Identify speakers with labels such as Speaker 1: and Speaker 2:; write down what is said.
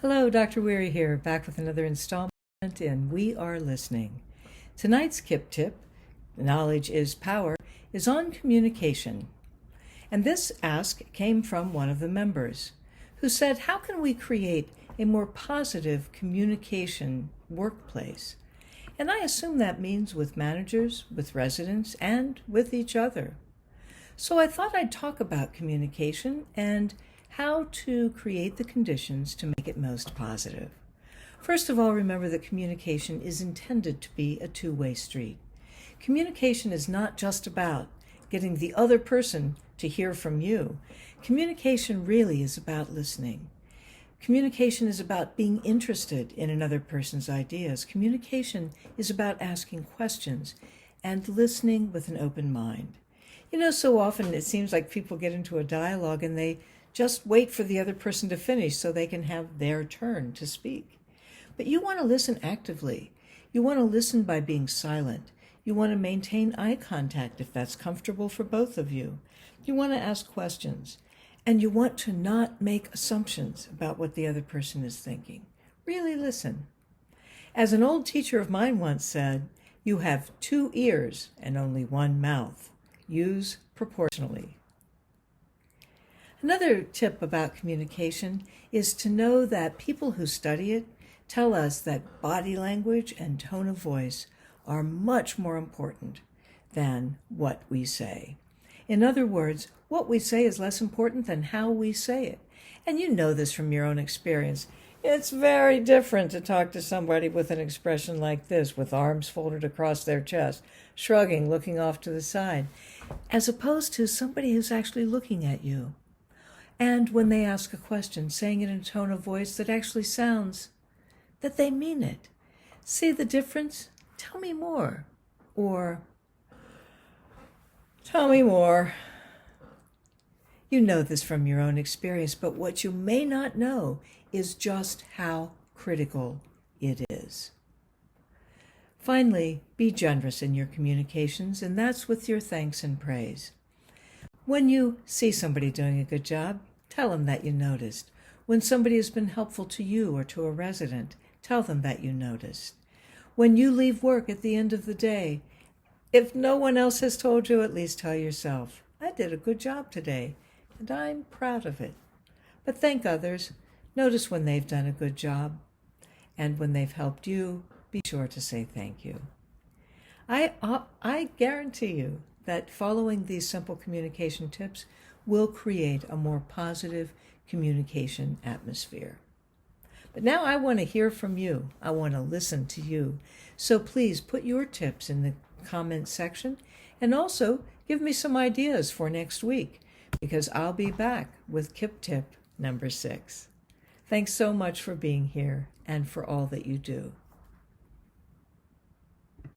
Speaker 1: Hello, Dr. Weary here, back with another installment in We Are Listening. Tonight's Kip Tip, Knowledge is Power, is on communication. And this ask came from one of the members, who said, how can we create a more positive communication workplace? And I assume that means with managers, with residents, and with each other. So I thought I'd talk about communication and how to create the conditions to make it most positive. First of all, remember that communication is intended to be a two-way street. Communication is not just about getting the other person to hear from you. Communication really is about listening. Communication is about being interested in another person's ideas. Communication is about asking questions and listening with an open mind. You know, so often it seems like people get into a dialogue and they just wait for the other person to finish so they can have their turn to speak. But you want to listen actively. You want to listen by being silent. You want to maintain eye contact if that's comfortable for both of you. You want to ask questions. And you want to not make assumptions about what the other person is thinking. Really listen. As an old teacher of mine once said, you have 2 ears and only 1 mouth. Use proportionally. Another tip about communication is to know that people who study it tell us that body language and tone of voice are much more important than what we say. In other words, what we say is less important than how we say it. And you know this from your own experience. It's very different to talk to somebody with an expression like this, with arms folded across their chest, shrugging, looking off to the side, as opposed to somebody who's actually looking at you. And when they ask a question, saying it in a tone of voice that actually sounds that they mean it. See the difference? Tell me more. Or, tell me more. You know this from your own experience, but what you may not know is just how critical it is. Finally, be generous in your communications, and that's with your thanks and praise. When you see somebody doing a good job, tell them that you noticed. When somebody has been helpful to you or to a resident, tell them that you noticed. When you leave work at the end of the day, if no one else has told you, at least tell yourself, I did a good job today, and I'm proud of it. But thank others. Notice when they've done a good job, and when they've helped you, be sure to say thank you. I guarantee you that following these simple communication tips will create a more positive communication atmosphere. But now I want to hear from you. I want to listen to you. So please put your tips in the comments section and also give me some ideas for next week, because I'll be back with Kip Tip number 6. Thanks so much for being here and for all that you do.